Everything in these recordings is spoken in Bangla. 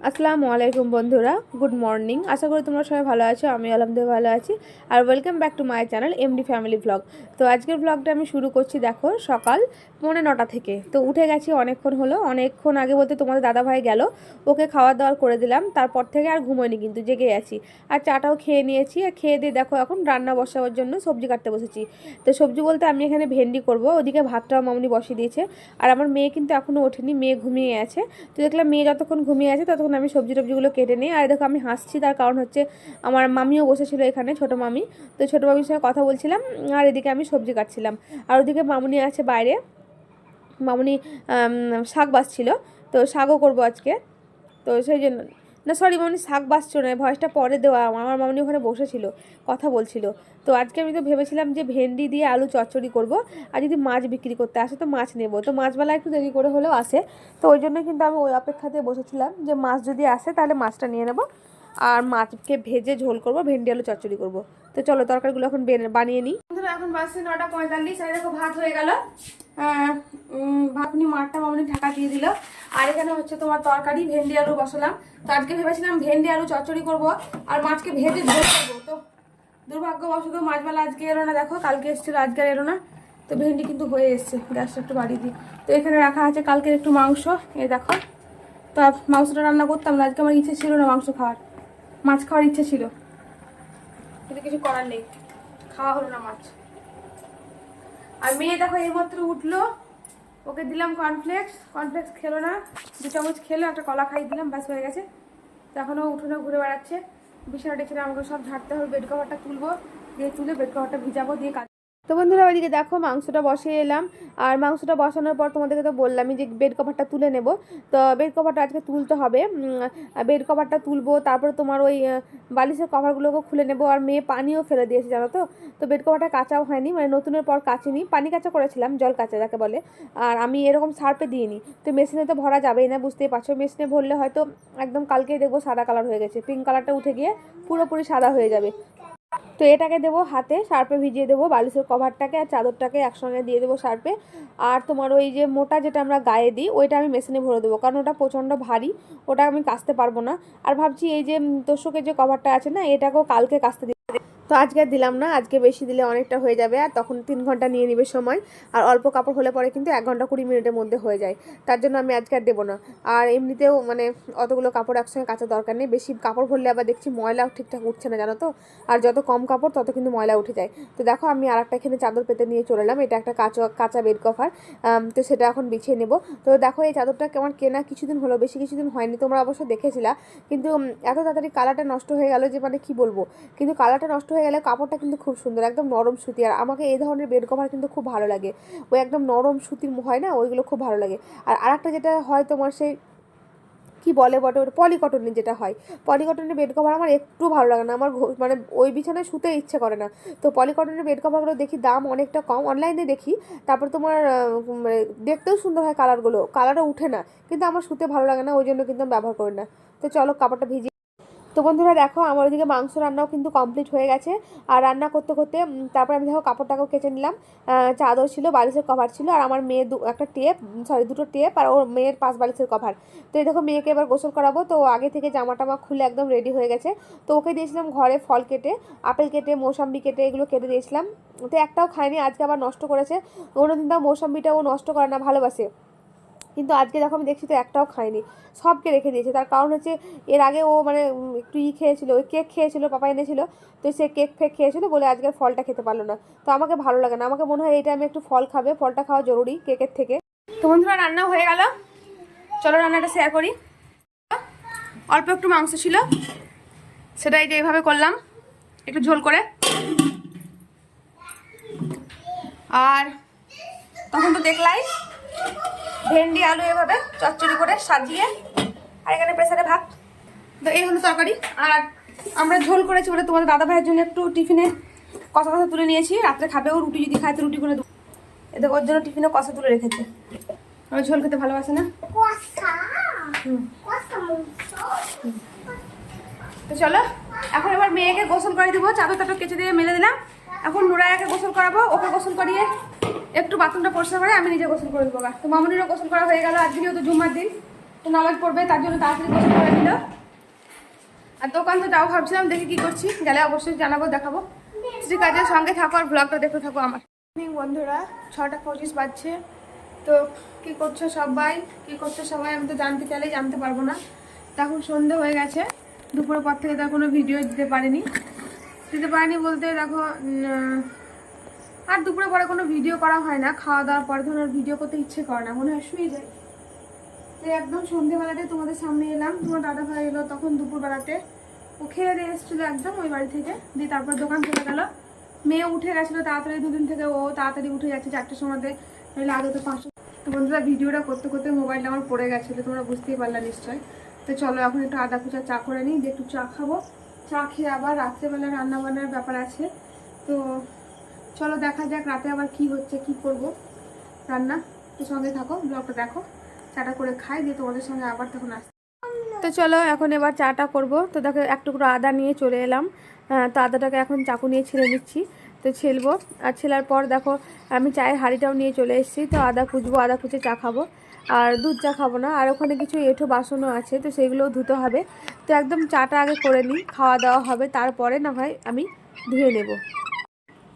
আসসালামু আলাইকুম বন্ধুরা, গুড মর্নিং। আশা করি তোমরা সবাই ভালো আছো। আমি আলহামদুলিল্লাহ ভালো আছি। আর welcome back to my channel MD family blog. তো আজকের ব্লগটা আমি শুরু করছি দেখো সকাল 9:45 থেকে। তো উঠে গেছি অনেকক্ষণ হলো, অনেকক্ষণ আগে বলতে তোমাদের দাদাভাই গেল, ওকে খাওয়া দাওয়ার করে দিলাম। তারপর থেকে আর ঘুমোইনি, কিন্তু জেগে আছি। আর চাটাও খেয়ে নিয়েছি। আর খেয়ে দিয়ে দেখো এখন রান্না বসাবার জন্য সবজি কাটতে বসেছি। তো সবজি বলতে আমি এখানে ভেন্ডি করব, ওদিকে ভাতটাও মামনি বসিয়ে দিয়েছে। আর আমার মেয়ে কিন্তু এখনও ওঠেনি, মেয়ে ঘুমিয়ে আছে। তো দেখলাম মেয়ে যতক্ষণ ঘুমিয়ে আছে ততক্ষণ আমি সবজিগুলো কেটে নিই। আর দেখো আমি হাসছি, তার কারণ হচ্ছে আমার মামিও বসেছিল এখানে, ছোটো মামি। তো ছোটো মামির সঙ্গে কথা বলছিলাম, আর এদিকে আমি সবজি কাটছিলাম। আর ওদিকে মামুনি আছে বাইরে, মামুনি শাক বাছছিল। তো শাকও করবো আজকে, তো সেই জন্য না, সরি মামনি শাক বাছছিল না, ভয়েসটা পরে দেওয়া। আমার মামনি ওখানে বসেছিল, কথা বলছিল। তো আজকে আমি তো ভেবেছিলাম যে ভেন্ডি দিয়ে আলু চচ্চড়ি করব। আর যদি মাছ বিক্রি করতে আসে তো মাছ নেব, তো মাছবেলা একটু দেরি করে হলেও আসে। তো ওই জন্য কিন্তু আমি ওই অপেক্ষাতে বসেছিলাম যে মাছ যদি আসে তাহলে মাছটা নিয়ে নেব। আর মাছকে ভেজে ঝোল করব, ভেন্ডি আলু চচ্চড়ি করব। তো চলো তরকারিগুলো এখন বানিয়ে নিই। এখন বাজছে 9:45। আর দেখো ভাত হয়ে গেল। ভাতনি মাঠটা মামনি ঢাকা দিয়ে দিল। আর এখানে হচ্ছে তোমার তরকারি, ভেন্ডি আলু বসালাম। তো আজকে ভেবেছিলাম ভেন্ডি আলু চচ্চড়ি করব আর মাছকে ভেজে ঝোল করবো। তো দুর্ভাগ্যবশত মাছবেলা আজকে এলো না, দেখো কালকে এসেছিলো, আজকে এলো না। তো ভেন্ডি কিন্তু হয়ে এসছে, গ্যাসটা একটু বাড়িয়ে দিই। তো এখানে রাখা আছে কালকের একটু মাংস, এই দেখো। তো মাংসটা রান্না করতাম না, আজকে আমার ইচ্ছে ছিল না মাংস খাওয়ার, মাছ খাওয়ার ইচ্ছে ছিল, কিন্তু কিছু করার নেই, খাওয়া হলো না মাছ। আর মেয়ে দেখো এইমাত্র উঠলো, ওকে দিলাম কর্নফ্লেক্স, কর্নফ্লেক্স খেলো না, 2 চামচ খেলো, একটা কলা খাইয়ে দিলাম, ব্যাস হয়ে গেছে। তো এখনও উঠোনে ঘুরে বেড়াচ্ছে। বিছানা টিছানা আমাকে সব ঝাড়তে হবে, বেড কভারটা তুলবো, দিয়ে তুলে বেড কভারটা ভিজাবো, দিয়ে কাজ। তো বন্ধুরা ওইদিকে দেখো মাংসটা বসিয়ে এলাম। আর মাংসটা বসানোর পর তোমাদেরকে তো বললামই যে বেড কভারটা তুলে নেব। তো বেড কভারটা আজকে তুলতে হবে, বেড কভারটা তুলবো, তারপরে তোমার ওই বালিশের কভারগুলোকে খুলে নেব। আর মেয়ে পানিও ফেলে দিয়েছে জানো তো। তো বেড কভারটা কাচাও হয়নি, মানে নতুনের পর কাচিনি, পানি কাচা করেছিলাম, জল কাচা যাকে বলে। আর আমি এরকম সার্পে দিইনি। তো মেশিনে তো ভরা যাবেই না, বুঝতেই পারছো। মেশিনে ভরলে হয়তো একদম কালকেই দেখবো সাদা কালার হয়ে গেছে, পিঙ্ক কালারটা উঠে গিয়ে পুরোপুরি সাদা হয়ে যাবে। তো এটাকে দেবো হাতে, সার্পে ভিজিয়ে দেবো, বালিশের কভারটাকে আর চাদরটাকে একসঙ্গে দিয়ে দেবো সার্পে। আর তোমার ওই যে মোটা যেটা আমরা গায়ে দিই ওইটা আমি মেশিনে ভরে দেবো, কারণ ওটা প্রচণ্ড ভারী, ওটা আমি কাচতে পারবো না। আর ভাবছি এই যে তোষকের যে কভারটা আছে না, এটাকেও কালকে কাচতে দিই। তো আজকে আর দিলাম না, আজকে বেশি দিলে অনেকটা হয়ে যাবে, আর তখন 3 ঘন্টা নিয়ে নিবে সময়। আর অল্প কাপড় হলে পরে কিন্তু 1 ঘন্টা 20 মিনিটের মধ্যে হয়ে যায়। তার জন্য আমি আজকে আর দেবো না। আর এমনিতেও মানে অতগুলো কাপড় একসঙ্গে কাচার দরকার নেই, বেশি কাপড় ভরলে আবার দেখছি ময়লাও ঠিকঠাক উঠছে না জানো তো। আর যত কম কাপড় তত কিন্তু ময়লা উঠে যায়। তো দেখো আমি আর একটা এখানে চাদর পেতে নিয়ে চলে এলাম, এটা একটা কাঁচা বেড কভার। তো সেটা এখন বিছিয়ে নেব। তো দেখো এই চাদরটা কেমন কেনা কিছুদিন হলো, বেশি কিছুদিন হয়নি, তোমরা অবশ্য দেখেছিলা। কিন্তু এত তাড়াতাড়ি কালারটা নষ্ট হয়ে গেল যে মানে কি বলবো। কিন্তু কালারটা নষ্ট হয়ে গেলে কাপড়টা কিন্তু খুব সুন্দর, একদম নরম সুতি। আর আমাকে এই ধরনের বেড কভার কিন্তু খুব ভালো লাগে, ওই একদম নরম সুতির হয় না, ওইগুলো খুব ভালো লাগে। আর আরেকটা যেটা হয় তোমার সেই কি বলে বটে, ওটা পলিকটনের যেটা হয়, পলিকটনের বেড কভার আমার একটু ভালো লাগে না, আমার মানে ওই বিছানায় শুতে ইচ্ছে করে না। তো পলিকটনের বেড কভারগুলো দেখি দাম অনেকটা কম, অনলাইনে দেখি। তারপর তোমার মানে দেখতেও সুন্দর হয়, কালারও উঠে না, কিন্তু আমার শুতে ভালো লাগে না, ওই জন্য কিন্তু আমি ব্যবহার করি না। তো চলো কাপড়টা ভিজিয়ে। তো বন্ধুরা দেখো আমার ওইদিকে মাংস রান্নাও কিন্তু কমপ্লিট হয়ে গেছে। আর রান্না করতে করতে তারপরে আমি দেখো কাপড়টাকেও কেচে নিলাম। চাদর ছিল, বালিশের কভার ছিল, আর আমার মেয়ের দুটো টেপ, আর ওর মেয়ের 5 বালিশের কভার। তো এই দেখো মেয়েকে এবার গোসল করাবো, তো আগে থেকে জামা টামা খুলে একদম রেডি হয়ে গেছে। তো ওকে দিয়েছিলাম ঘরে ফল কেটে, আপেল কেটে, মৌসম্বি কেটে, এগুলো কেটে দিয়েছিলাম। তো একটাও খায়নি, আজকে আবার নষ্ট করেছে। অন্যদিন তাও মৌসম্বিটা ও নষ্ট করে না, ভালোবাসে, কিন্তু আজকে দেখো আমি দেখছি তো একটাও খায়নি, সবকে রেখে দিয়েছে। তার কারণ হচ্ছে এর আগে ও মানে একটু খেয়েছিল, ওই কেক খেয়েছিল, পাপা এনেছিল। তো সে কেক ফেক খেয়েছিল বলে আজকে ফলটা খেতে পারলো না। তো আমাকে ভালো লাগে না, আমাকে মনে হয় এই টাইমে একটু ফল খাবে, ফলটা খাওয়া জরুরি কেকের থেকে। তো বন্ধুরা রান্না হয়ে গেল, চলো রান্নাটা শেয়ার করি। অল্প একটু মাংস ছিল, সেটাই যে এইভাবে করলাম, একটু ঝোল করে। আর তখন তো দেখলাই ভেন্ডি আলু এভাবে চচ্চড়ি করে সাজিয়ে, আর এখানে প্রেসারে ভাত। তো এই হলো তরকারি। আর আমরা ঝোল করেছি বলে তোমাদের দাদা ভাইয়ের জন্য একটু টিফিনে কষা কষা তুলে নিয়েছি, রাত্রে খাবে ও, রুটি যদি খায় তো রুটি করে দেবো। এদের ওর জন্য টিফিনে কষা তুলে রেখেছে, ওই ঝোল খেতে ভালোবাসে না। তো চলো এখন এবার মেয়েকে গোসল করে দিব, চাদর টাদর কেচে দিয়ে মেলে দিলাম। এখন নুরায়াকে গোসল করাবো, ওকে গোসল করিয়ে একটু বাথরুমটা পরিষ্কার করে আমি নিজে গোসল করে দেবো। তো মামনিরও গোসল করা হয়ে গেল, আজকে যেহেতু জুম্মার দিন, তো নামাজ পড়বে, তার জন্য তাড়াতাড়ি গোসল করে নিল। আর দোকান তো যাও ভাবছিলাম, দেখি কি করছি, গেলে অবশ্যই জানাবো, দেখাবো। ঠিক আছে, সঙ্গে থাকো আর ব্লগটা দেখতে থাকো আমার। বন্ধুরা 6:25 বাজছে। তো কি করছো সবাই, কি করছো সবাই, আমি তো জানতে চাইলেই জানতে পারবো না। তখন সন্ধে হয়ে গেছে, দুপুরের পর থেকে তার কোনো ভিডিও দিতে পারিনি বলতে দেখো, আর দুপুরে পরে কোনো ভিডিও করা হয় না। খাওয়া দাওয়ার পরে ধরো ভিডিও করতে ইচ্ছে করে না, মনে হয় শুয়ে যায়। তো একদম সন্ধেবেলাতে তোমাদের সামনে এলাম। তোমার দাদা ভাই এলো তখন দুপুরবেলাতে, ও খেয়ে দিয়ে এসেছিলো একদম ওই বাড়ি থেকে, দিয়ে তারপর দোকান চলে গেল। মেয়ে উঠে গেছিলো তাড়াতাড়ি, দুদিন থেকে ও তাড়াতাড়ি উঠে যাচ্ছে 4টার সময়তে, নইলে আগে তো 5। তো বন্ধুরা ভিডিওটা করতে করতে মোবাইলটা আমার পড়ে গেছিলো, তোমরা বুঝতেই পারলা নিশ্চয়। তো চলো এখন একটু আদা কুচা চা করে নিই, দিয়ে একটু চা খাবো। চা খেয়ে আবার রাত্রেবেলা রান্না বান্নার ব্যাপার আছে। তো চলো দেখা যাক রাতে আবার কি হচ্ছে, কি করব রান্না। তো সঙ্গে থাকো, ব্লগটা দেখো। চাটা করে খাই, দিয়ে তোমাদের সঙ্গে আবার তখন আসি। তো চলো এখন এবার চাটা করব। তো দেখো এক টুকরো আদা নিয়ে চলে এলাম। তো আদাটাকে এখন চাকু নিয়ে ছিলে নিচ্ছি। তো ছেলবো, আর ছেলার পর দেখো আমি চায়ের হাঁড়িটাও নিয়ে চলে এসেছি। তো আদা কুচবো, আদা কুচে চা খাবো, আর দুধ চা খাবো না। আর ওখানে কিছু এঁঠো বাসনও আছে, তো সেগুলোও ধুতে হবে। তো একদম চাটা আগে করে নিই, খাওয়া দাওয়া হবে, তারপরে না হয় আমি ধুয়ে নেব।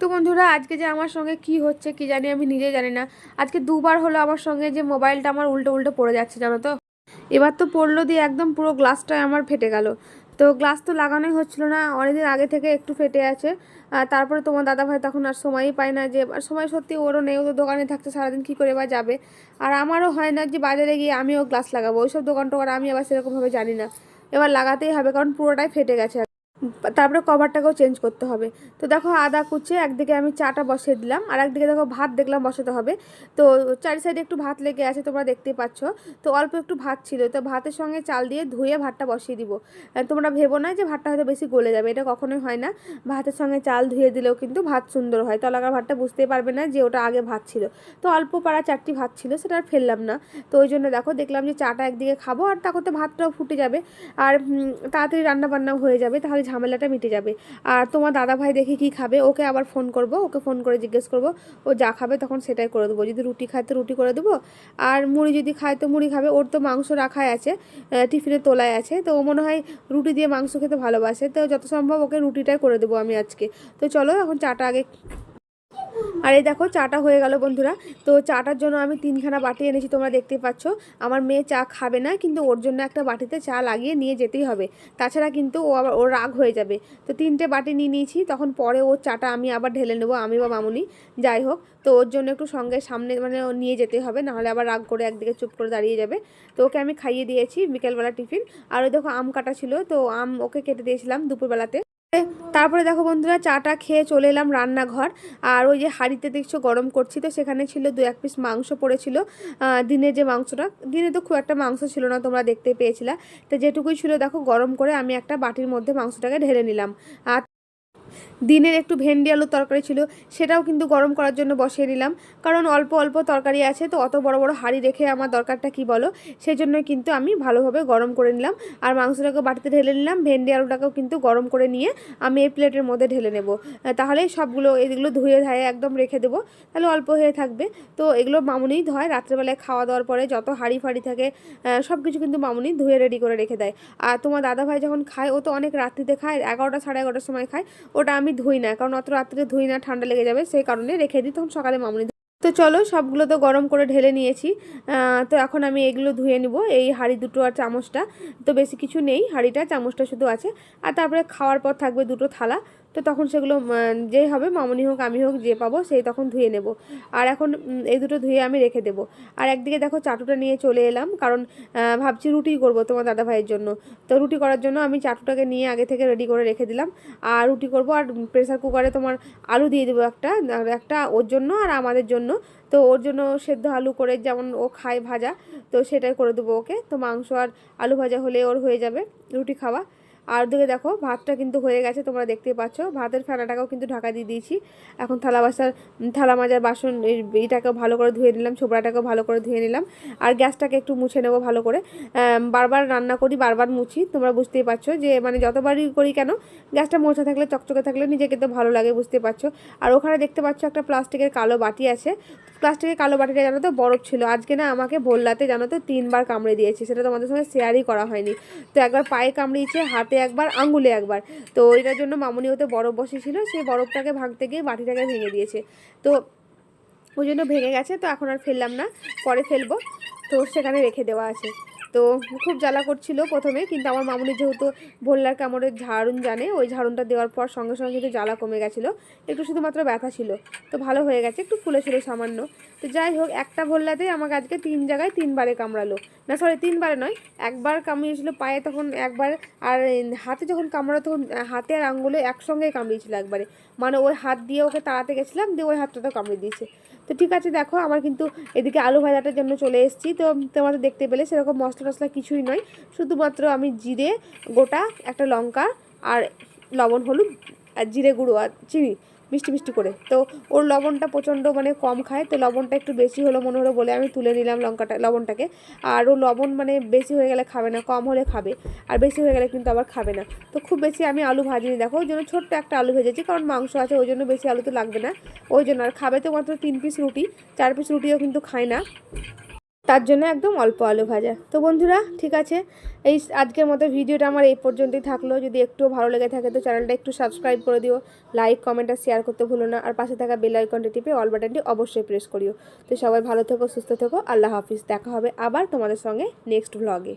তো বন্ধুরা আজকে যে আমার সঙ্গে কি হচ্ছে কি জানি, আমি নিজেই জানি না। আজকে দুবার হলো আমার সঙ্গে যে মোবাইলটা আমার উল্টো উল্টো পড়ে যাচ্ছে, জানো তো। এবার তো পড়লো, দিয়ে একদম পুরো গ্লাসটাই আমার ফেটে গেল। তো গ্লাস তো লাগানোই হচ্ছিলো না, অনেকদিন আগে থেকে একটু ফেটে আছে। তারপরে তোমার দাদাভাই তখন আর সময়ই পায় না, যে আর সময় সত্যি ওরও নেই, ও তো দোকানে থাকছে সারাদিন, কী করে বা যাবে। আর আমারও হয় না যে বাজারে গিয়ে আমিও গ্লাস লাগাবো, ওইসব দোকান টোকান আমি আবার সেরকমভাবে জানি না। এবার লাগাতেই হবে, কারণ পুরোটাই ফেটে গেছে। তারপরে কভারটাকেও চেঞ্জ করতে হবে। তো দেখো আদা কুচে একদিকে আমি চাটা বসিয়ে দিলাম, আর একদিকে দেখো ভাত দেখলাম বসাতে হবে। তো চারি সাইডে একটু ভাত লেগে আছে, তোমরা দেখতেই পাচ্ছ। তো অল্প একটু ভাত ছিল, তো ভাতের সঙ্গে চাল দিয়ে ধুয়ে ভাতটা বসিয়ে দিব। তোমরা ভেবো না যে ভাতটা হয়তো বেশি গলে যাবে, এটা কখনোই হয় না। ভাতের সঙ্গে চাল ধুয়ে দিলেও কিন্তু ভাত সুন্দর হয়। তলাকার ভাতটা বুঝতেই পারবে না যে ওটা আগে ভাত ছিল। তো অল্প পাড়া 4টি ভাত ছিল, সেটা আর ফেললাম না। তো ওই জন্য দেখো দেখলাম যে চাটা একদিকে খাবো, আর তা করতে ভাতটাও ফুটে যাবে, আর তাড়াতাড়ি রান্না বান্নাও হয়ে যাবে, তাহলে ঝামেলাটা মিটে যাবে। আর তোমার দাদা ভাই দেখি কি খাবে, ওকে আবার ফোন করব, ওকে ফোন করে জিজ্ঞেস করব ও যা খাবে তখন সেটাই করে দেবো। যদি রুটি খায় তো রুটি করে দেবো, আর মুড়ি যদি খায় তো মুড়ি খাবে। ওর তো মাংস রাখাই আছে, টিফিনে তোলায় আছে, তো ও মনে হয় রুটি দিয়ে মাংস খেতে ভালোবাসে। তো যত সম্ভব ওকে রুটিটাই করে দেবো আমি আজকে। তো চলো এখন চাটা আগে। আর এই দেখো চাটা হয়ে গেল বন্ধুরা। তো চাটার জন্য আমি 3খানা বাটি এনেছি, তোমরা দেখতেই পাচ্ছ। আমার মেয়ে চা খাবে না, কিন্তু ওর জন্য একটা বাটিতে চা লাগিয়ে নিয়ে যেতেই হবে, তাছাড়া কিন্তু ও আবার ওর রাগ হয়ে যাবে। তো 3টে বাটি নিয়ে নিয়েছি, তখন পরে ওর চাটা আমি আবার ঢেলে নেবো, আমি বা মামুনি যাই হোক। তো ওর জন্য একটু সঙ্গে সামনে মানে ও নিয়ে যেতে হবে, নাহলে আবার রাগ করে একদিকে চুপ করে দাঁড়িয়ে যাবে। তো ওকে আমি খাইয়ে দিয়েছি বিকেলবেলা টিফিন। আর ওই দেখো আম কাটা ছিল, তো আম ওকে কেটে দিয়েছিলাম দুপুরবেলাতে। তারপরে দেখো বন্ধুরা চাটা খেয়ে চলে এলাম রান্নাঘর। আর ওই যে হাঁড়িতে দেখছো গরম করছি, তো সেখানে ছিল 2-1 পিস মাংস পড়েছিল। দিনের যে মাংসটা, দিনে তো খুব একটা মাংস ছিল না, তোমরা দেখতে পেয়েছিলা। তো যেটুকুই ছিল দেখো গরম করে আমি একটা বাটির মধ্যে মাংসটাকে ঢেলে নিলাম। আর দিনের একটু ভেন্ডি আলুর তরকারি ছিল, সেটাও কিন্তু গরম করার জন্য বসিয়ে নিলাম, কারণ অল্প অল্প তরকারি আছে, তো অত বড় বড় হাঁড়ি রেখে আমার দরকারটা কি বলো। সেই জন্য কিন্তু আমি ভালোভাবে গরম করে নিলাম, আর মাংসটাকে বাটিতে ঢেলে নিলাম। ভেন্ডি আলুটাকেও কিন্তু গরম করে নিয়ে আমি এই প্লেটের মধ্যে ঢেলে নেব। তাহলে সবগুলো এগুলো ধুয়ে ধায়ে একদম রেখে দেবো, তাহলে অল্প হয়ে থাকবে। তো এগুলো মামুনিই ধয়, রাত্রেবেলায় খাওয়া দাওয়ার পরে যত হাঁড়ি ফাড়ি থাকে সব কিছু কিন্তু মামুনি ধুয়ে রেডি করে রেখে দেয়। আর তোমার দাদাভাই যখন খায়, ও তো অনেক রাত্রিতে খায়, 11টা 11:30 সময় খায়, ওটা আমি ধুই না, কারণ অত রাত্রে ধুই না, ঠান্ডা লেগে যাবে, সেই কারণে রেখে দিই, তখন সকালে মামুনি। তো চলো সবগুলো তো গরম করে ঢেলে নিয়েছি। তো এখন আমি এগুলো ধুয়ে নিব, এই হাঁড়ি দুটো আর চামচটা। তো বেশি কিছু নেই, হাঁড়িটা চামচটা শুধু আছে। আর তারপরে খাওয়ার পর থাকবে 2টো থালা, তো তখন সেগুলো যেই হবে, মামুনি হোক আমি হোক যে পাবো সেই তখন ধুয়ে নেব। আর এখন এই দুটো ধুয়ে আমি রেখে দেবো। আর একদিকে দেখো চাটুটা নিয়ে চলে এলাম, কারণ ভাবছি রুটি করব তোমার দাদাভাইয়ের জন্য। তো রুটি করার জন্য আমি চাটুটাকে নিয়ে আগে থেকে রেডি করে রেখে দিলাম। আর রুটি করব, আর প্রেসার কুকারে তোমার আলু দিয়ে দেবো একটা একটা ওর জন্য আর আমাদের জন্য। তো ওর জন্য সেদ্ধ আলু করে, যেমন ও খায় ভাজা, তো সেটাই করে দেবো ওকে। তো মাংস আর আলু ভাজা হলে ওর হয়ে যাবে রুটি খাওয়া। আর ওদিকে দেখো ভাতটা কিন্তু হয়ে গেছে, তোমরা দেখতেই পাচ্ছ। ভাতের ফেনাটাকেও কিন্তু ঢাকা দিয়ে দিয়েছি। এখন থালা মাজার বাসন এইটাকেও ভালো করে ধুয়ে নিলাম, ছোবড়াটাকেও ভালো করে ধুয়ে নিলাম। আর গ্যাসটাকে একটু মুছে নেবো ভালো করে। বারবার রান্না করি, বারবার মুছি, তোমরা বুঝতেই পারছো যে মানে যতবারই করি কেন গ্যাসটা মোছা থাকলে, চকচকে থাকলে নিজেকে তো ভালো লাগে, বুঝতে পারছো। আর ওখানে দেখতে পাচ্ছ একটা প্লাস্টিকের কালো বাটি আছে। প্লাস্টিকের কালো বাটিটা জানো তো বরফ ছিল। আজকে না আমাকে ভোররাতে জানো তো 3বার কামড়ে দিয়েছে, সেটা তোমাদের সঙ্গে শেয়ারই করা হয়নি। তো একবার পায়ে কামড়িয়েছে, হাতে একবার, আঙ্গুলে একবার। তো এটার জন্য মামুনি ওতে বরফ বসেছিল, সেই বরফটাকে ভাঙতে গিয়ে বাটিটাকে ভেঙে দিয়েছে। তো ওই জন্য ভেঙে গেছে। তো এখন আর ফেললাম না, পরে ফেলবো। তো সেখানে রেখে দেওয়া আছে। তো খুব জ্বালা করছিল প্রথমে, কিন্তু আমার মামুনি যেহেতু ভোল্লার কামড়ের ঝাড়ুন জানে, ওই ঝাড়ুনটা দেওয়ার পর সঙ্গে সঙ্গে কিন্তু জ্বালা কমে গেছিলো, একটু শুধুমাত্র ব্যথা ছিল। তো ভালো হয়ে গেছে, একটু ফুলেছিল সামান্য। তো যাই হোক, একটা ভোল্লাতেই আমাকে আজকে 3 জায়গায় 3বারে কামড়ালো। না সরি, 3বারে নয়, একবার কামড়িয়েছিল পায়ে, তখন একবার। আর হাতে যখন কামড়ালো তখন হাতে আর আঙ্গুলে একসঙ্গে কামড়িয়েছিল একবারে। মানে ওই হাত দিয়ে ওকে তাড়াতে গেছিলাম, দিয়ে ওই হাতটাতেও কামড়ে দিয়েছে। তো ঠিক আছে, দেখো আমার কিন্তু এদিকে আলু ভাজাটার জন্য চলে এসেছি। তো তোমরা তো দেখতে পেলে সেরকম মশলা টশলা কিছুই নয়, শুধুমাত্র আমি জিরে গোটা, একটা লঙ্কা, আর লবণ, হলুদ, আর জিরে গুঁড়ো, আর চিনি মিষ্টি মিষ্টি করে। তো ওর লবণটা প্রচণ্ড মানে কম খায়, তো লবণটা একটু বেশি হলো মনে হলো বলে আমি তুলে নিলাম লবণটাকে। আর ও লবণ মানে বেশি হয়ে গেলে খাবে না, কম হলে খাবে, আর বেশি হয়ে গেলে কিন্তু আবার খাবে না। তো খুব বেশি আমি আলু ভাজিনি, দেখো ওই জন্য ছোট্ট একটা আলু ভেজেছি, কারণ মাংস আছে ওই জন্য বেশি আলু তো লাগবে না। ওই জন্য আর খাবে তো মাত্র 3 পিস রুটি, 4 পিস রুটিও কিন্তু খায় না, তার জন্য একদম অল্প আলু ভাজা। তো বন্ধুরা ঠিক আছে, এই আজকের মতো ভিডিওটা আমার এই পর্যন্তই থাকলো। যদি একটু ভালো লেগে থাকে তো চ্যানেলটা একটু সাবস্ক্রাইব করে দিও, লাইক কমেন্ট আর শেয়ার করতে ভুলো না। আর পাশে থাকা বেল আইকনটি টিপে অল বাটনটি অবশ্যই প্রেস করিও। তো সবাই ভালো থেকো, সুস্থ থেকো, আল্লাহ হাফিজ। দেখা হবে আবার তোমাদের সঙ্গে নেক্সট ব্লগে।